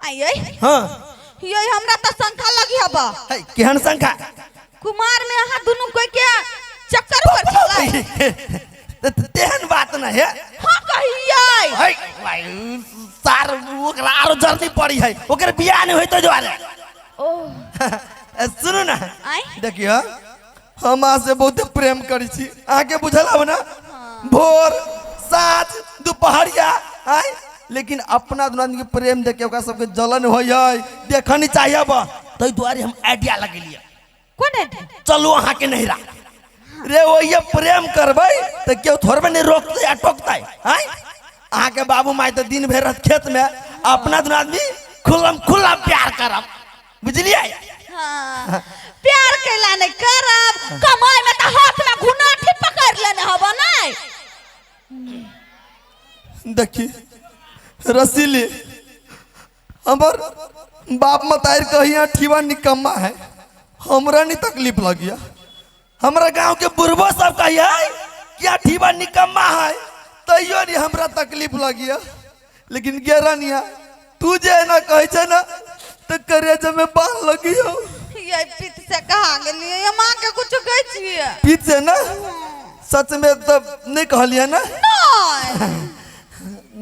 आइए हां ये हमरा त संख्या लगी हबा है केहन संख्या कुमार में अहा दुनु कोई के चक्कर पर चला तेहन बात न है हां कहिए है भाई सार ओकरा आरो जर्नी पड़ी है ओकर बियाह नहीं होई तो द्वारे ओ सुनो ना आई देखियो हम आ से बहुत प्रेम करी छी आके बुझल हो ना भोर साँझ दोपहरिया आई लेकिन अपना दुनिया के प्रेम देख के ओकरा सबके जलन होय देखनी चाहिए बा तई द्वारे हम आइडिया लगेलिए कोन है चलो अहाँ के नहीं रहा रे वो ये प्रेम करबै तो क्यों थोड़बे नहीं रोकते या टोकते हैं अहाँ के बाबू माई तो दिन भर खेत में अपना दुनिया आदमी खुलम खुला प्यार करब बुझलिए हां प्यार कैला नहीं करब कमाई में त हाथ में घुनाठी पकड़ लेने हबा नहीं देखी रसीली हमर बाप मतायर कहिया ठीवा निकम्मा है हमरा नहीं तकलीफ लगिया हमरा गांव के बुढ़बो सब कहिया क्या ठीवा निकम्मा है तैयो नहीं हमरा तकलीफ लगिया लेकिन गेरनिया तू जे ना कहे छ ना तो करेज में बाल लगी हो ये पीत से कहा गेली ये मां के कुछ कहै छिए पीत से ना सच में तो नहीं कहलिए ना नहीं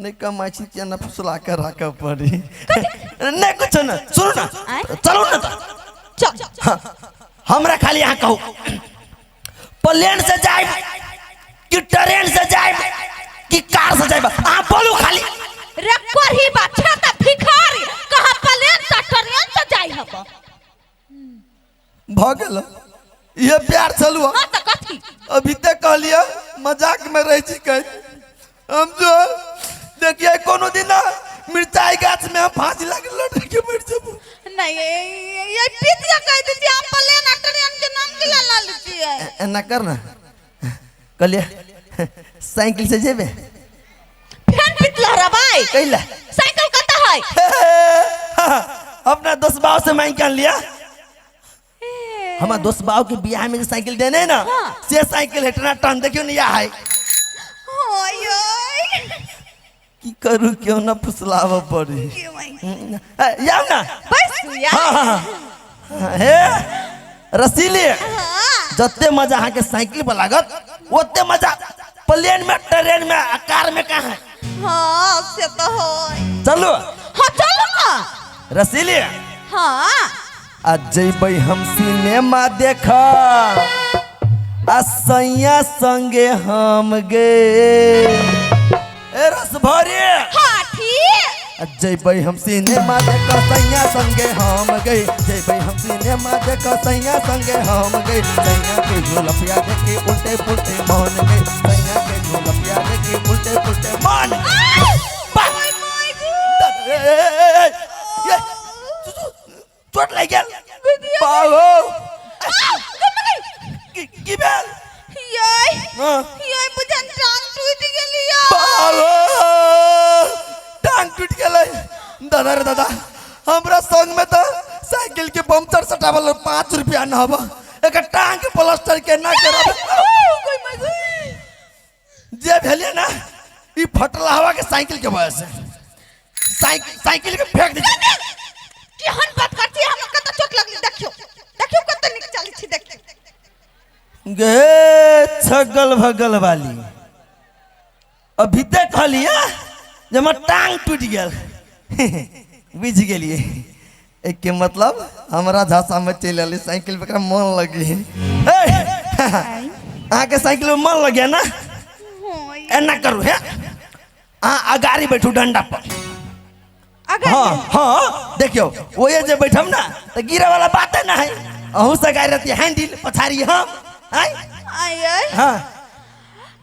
नहीं कमाई छी क्या ना फुसला कर रखा पड़ी नहीं कुछ ना सुनो ना चलो ना तो चल हमरा खाली यहाँ कहू प्लेन से जाए कि ट्रेन से जाए कि कार से जाए आप बोलो खाली रे कोही बात है त भिखारी कहा प्लेन से ट्रेन से जाई हबा भ गेल ये प्यार चलू हां त कथी अभी तक कहलिए मजाक में रह छी कह हम जो देखिए कोनो दिन ना मिर्चाई गाछ में हम फांसी लगे लड़ के मर जब नहीं ये पीतिया कह दीजिए आप प्लेन ट्रेन के नाम के ला लीजिए ना करना कहलिए साइकिल से जेबे फैन पितला रे भाई कैला साइकिल कता है अपना दोस्त बाव से मांग कर लिया हमारा दोस्त बाव के बियाह में साइकिल देने ना से साइकिल हटना टन देखियो नहीं है ओयो की करू क्यों ना फुसलाव पड़ी या ना बस यार हे रसीली जत्ते मजा अहाँ के साइकिल पर लागत ओते मजा प्लेन में ट्रेन में कार में कहाँ है हां से तो होय चलो हां चलो ना रसीली हां आज जइबै हम सिनेमा देखा असैया संगे हम गे ए रस भरी हां ठीक आज जइबै हम सिनेमा देखा सैया संगे हम गए जइबै हम सिनेमा देखा सैया संगे हम गए सैया के झोलपिया देखे उल्टे पुल्टे मान गए सैया के झोलपिया देखे उल्टे पुल्टे मान चोट लग गया बाहो की बेल ये बुझन टांग टूट गेलिया बाहो टांग टूट गेलै दादा रे दादा हमरा संग में तो साइकिल के पंचर सटावल 5 रुपया न हबा एक टांग के प्लास्टर के ना कराबे कोई मजे जे भेलिए ना ई फटला हवा के साइकिल के वजह से साइकिल के फेंक दी केहन बात करती है हमरा कत चोट लगली देखियो देखियो कत निक चली छी देखियो गे छगल भगल वाली अभी तक कहलिए जब मैं टांग टूट गया बुझ गेलिए एक के मतलब हमारा झांसा में चल आली साइकिल पे मन लगी के साइकिल में मन लग गया ना एना करू है अगाड़ी बैठू डंडा पर हाँ हाँ देखियो वो ये जब बैठम ना तो गिरे वाला बात है ना है अहू से गाड़ी रहती है हैंडल पछाड़ी हम आय हाँ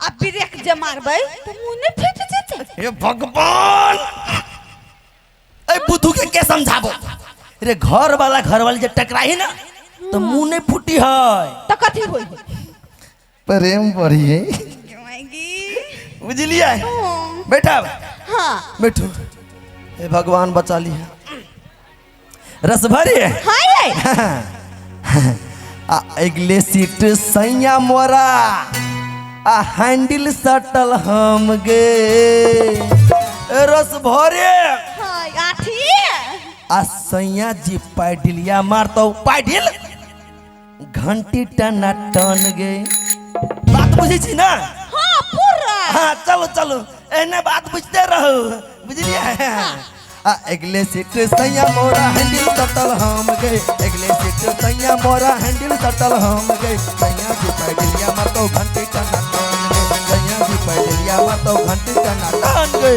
अब ब्रेक जे मारबै तो मुंह ने फट जेते हे भगवान ए बुद्धू के समझाबो रे घर वाली जे टकराई ना तो मुंह नहीं फूटी है तो कथी होई प्रेम बढ़ी है बुझलिए बेटा हां बैठो हे भगवान बचा ली रस भरी हाय अगले सीट सैया मोरा आ हैंडल सटल हम गे रस भरे हाय आठी आ सैया जी पैडिलिया मारता पैडिल घंटी टना टन गे बात बुझी छी ना हाँ पूरा हाँ चलो चलो एने बात बुझते रहो बुझलिए अगले सीट सैया मोरा हैंडल सटल हम गए अगले सीट सैया मोरा हैंडल सटल हम गए सैया जी पैडिलिया मारता घंटी टना टन गे सैया जी पैडिलिया मारता घंटी टना टन गे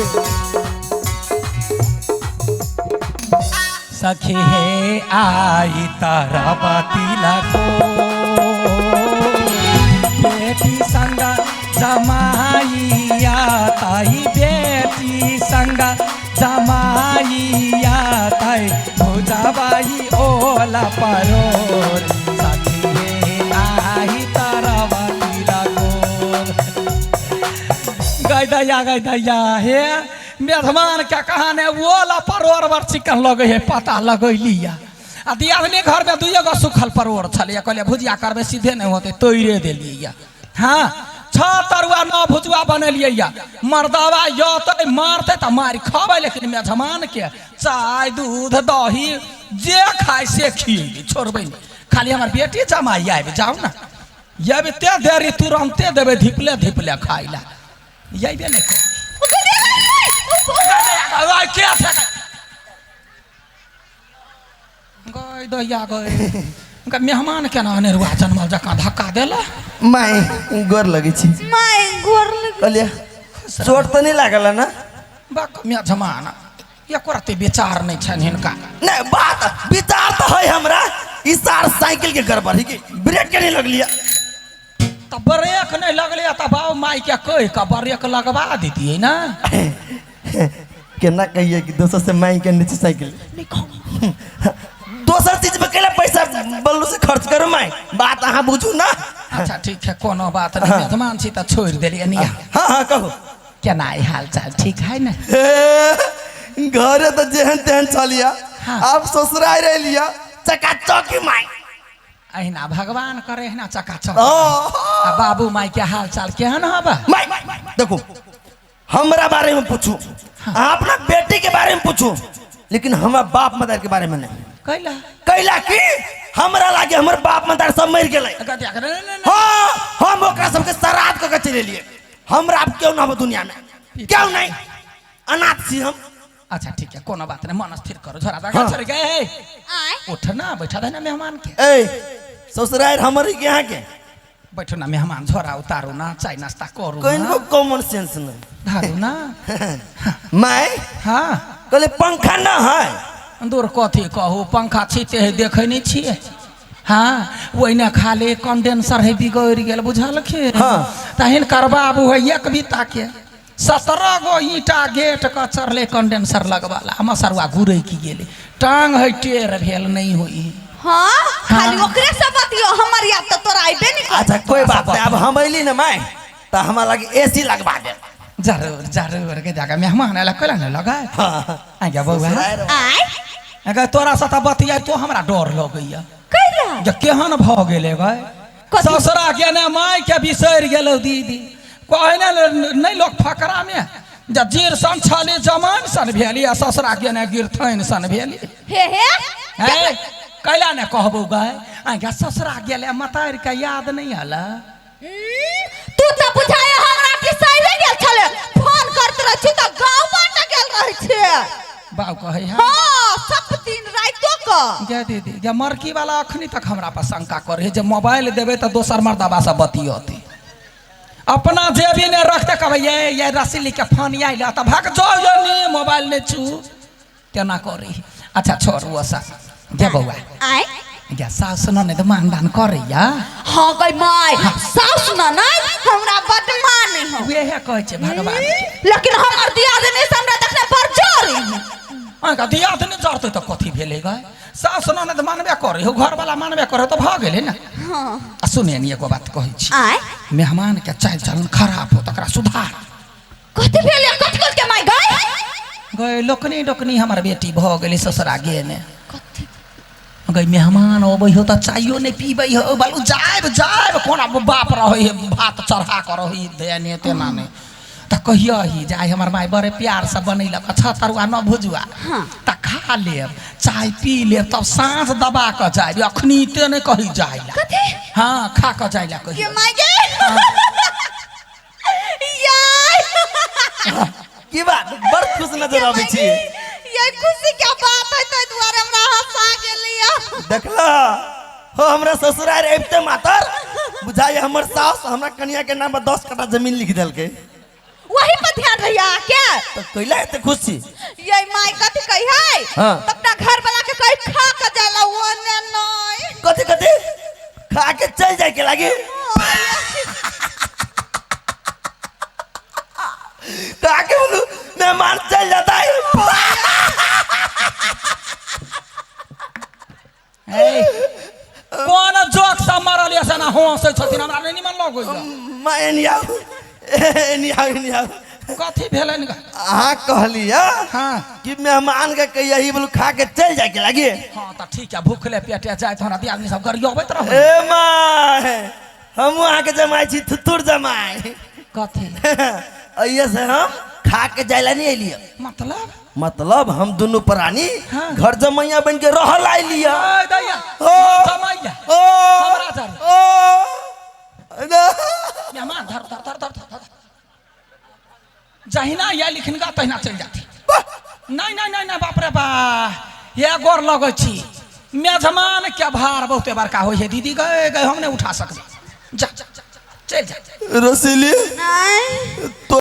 सखी है आई तारा बाती लगो बेटी संग जमाइया ताई बेटी संग जमाइया ताई भुजाबाई ओला परोर सखी है आई तारा बाती लगो गई दैया हे मेहमान क्या कहाने वो परोर बर चिकन लगे है पता लगैलिया आ दियादनी घर में दुइए गो सुखल परोर छलिए कहलिए भुजिया करबे सीधे नहीं होते तोड़े दिलिए हाँ 6 तरुआ 9 भुजुआ बनलिए मर्दावा यो तो मारते तो मारी खबे लेकिन मेहमान के चाय दूध दही जे खाए से खिएली छोड़बे खाली हमार बेटी जमाई आबे जाओ ना ये भी ते देरी तुरंते देवे धिपले धिपले खाइला ये भी नहीं गई दैया गई मेहमान केना अनेरुआ जनमल जकाँ धक्का देला माई गोर लगी छी माय गोर लग कहलिए चोट तो नहीं लागल ना बक मेहमान एको रत्ती विचार नहीं छन हिनका नहीं बात विचार तो है हमरा इस सार साइकिल के गड़बड़ की ब्रेक के नहीं लगलिया तो ब्रेक नहीं लगलिया तो बाबू माई के कह का ब्रेक लगवा देती ना केना कहिए कि दोसर से माई के नीचे साइकिल दोसर चीज पे केला पैसा बल्लू से खर्च करो माई बात अहाँ बुझू ना अच्छा ठीक है कोनो बात नहीं मेहमान छी तो छोड़ देलिए निया हाँ हाँ कहो केना हाल चाल ठीक है ना घरे तो जेहन तेहन चलिया हाँ। अब ससुराल रह लिया चकाचौकी माई अहिना भगवान करे है ना चकाचक बाबू माई के हाल चाल केहन हबा माई देखो हमरा बारे में पूछू हाँ। अपना बेटी के बारे में पूछू लेकिन हमारा बाप मदार के बारे में नहीं कैला कैला की हमरा लागे हमर बाप मदार सब मर गेले हाँ हम ओकरा सबके श्राद्ध क के चले लिए हमरा अब क्यों ना हो दुनिया में क्यों नहीं अनाथ छी हम अच्छा ठीक है कोनो बात नहीं मन स्थिर करो झोरा दागा चढ़ गए आय उठ ना बैठा देना मेहमान के ए ससुराल हमर के यहाँ के बैठो ना मेहमान झोरा उतारो ना चाय नाश्ता करो कोई ना को कॉमन सेंस नहीं धारो ना माय हाँ कहले पंखा ना है दूर कथी कहू पंखा छीते है देखे नहीं छिए हाँ वही खाली कंडेंसर है बिगड़ गेल बुझल खे हाँ। तहन करबाबू है एक बीता के 17 गो ईटा गेट का चढ़ले कंडेंसर लगवाला मसरुआ घूरे की गेले टांग है टेर भेल नहीं हुई हाँ खाली ओकरे से बतियो हमर याद तो तोरा आइबे नहीं कर अच्छा कोई बात नहीं अब हम अली ना माय तो हमारा लगे एसी लगवा दे जरूर जरूर के जगह मेहमान आला कला न लगा आ गया बउआ आय अगर तोरा साथ बतिया तो हमरा डर लगैया कैला जे केहन भ गेले गए कथी? ससुरा के ने माय के बिसर गेलो दीदी कहे ने नहीं लोग फकरा में जे जीर सन छाली जमान सन भेली आ ससुरा के ने गिरथैन सन भेली हे है कैला ने कहबो गए आ गया ससुरा गेले मतार के याद नहीं आला तू तो बुझाया हमरा के साइबे गेल छले फोन करत रह छी त गांव बाटा गेल रह छी बाऊ कहे हां सब दिन रातो क गे दीदी गे मरकी वाला अखनी तक हमरा पर शंका करे जे मोबाइल देबे त दोसर मर्दाबा से बतियती अपना जेबी ने रखते कहबे ये रसीली के फोन आइल त भाग जाओ ये नी मोबाइल ने छू तेना करी अच्छा छोड़ वो सा गे बउआ आय गे सास न ने त मानदान करे या हां गई माय सास न नहीं हमरा बड माने हो वे है कहै छै भगवान लेकिन हमर दियादनी से हमरा देखने पर जोरी का दियाद ने जरते त कथी भेले गए सास न ने त मानबे करे हो घर वाला मानबे करे त भ गेले ना हां आ सुने नी एगो बात कहै छी आय मेहमान के चाल चलन खराब हो तकरा सुधार कथी भेले कथी कल के माय गई गए लोकनी डोकनी हमर बेटी भ गेली ससुरा गे ने कथी गई मेहमान अबै हो त चाइयो नहीं पीबै हो बालू जाब जाब कोना बाप रहे भात चढ़ा कर रही देने तेना ने तो कहिया ही जाए हमार माई बड़े प्यार से बनैलक अच्छा तरुआ न भुजुआ हाँ। तो खा लेब चाय पी लेब तब साँझ दबा के जाए अखनी ते नहीं कही जाए कथी हाँ खा के जाए कही ये माय गे यार की बात बड़ खुश नजर आबै छी ये खुशी क्या बात है तो द्वारे हमरा हंसा गेलिया देखला हो हमरा ससुराल आबिते मातर बुझाई हमर सास हमरा कन्या के नाम पर 10 कट्ठा जमीन लिख देलके वही पर ध्यान रहिया क्या तो कैला एते खुशी ये माय कथी कही है हाँ। अपना घर वाला के कही खा के जाला ओने नहीं कथी कथी खा के चल जाए के लागी खा के बोलू मेहमान चल जाता है कौन जोक सब मारल ऐसा ना हंसे छथिन हमरा नहीं निमन लगै मैं नहीं आऊ कथी भेलन अहाँ कहलिया हाँ कि मेहमान के कहिया ही बोलू खा के चल जाए के लागी हाँ तो ठीक है भूखले पेटे जाए तो हमरा आदमी सब गरियाबैत रह ए माय हम वहाँ के जमाई छी थुथुर जमाई कथी अइया से हम खा के जाइला नहीं अलिया मतलब हम दोनों प्राणी हाँ। घर जमैया बन के रहल आइलिया ओए दैया ओ जमाइया ओ हमरा धर ओ मेहमान धर धर धर धर धर जहिना या लिखनगा तहिना चल जाती नहीं नहीं नहीं नहीं बाप रे बा ये गोर लगै छी मेजमान के भार बहुते बड़का होय है दीदी गए गए हम नहीं उठा सकबे जा चल जा रसीली नहीं तो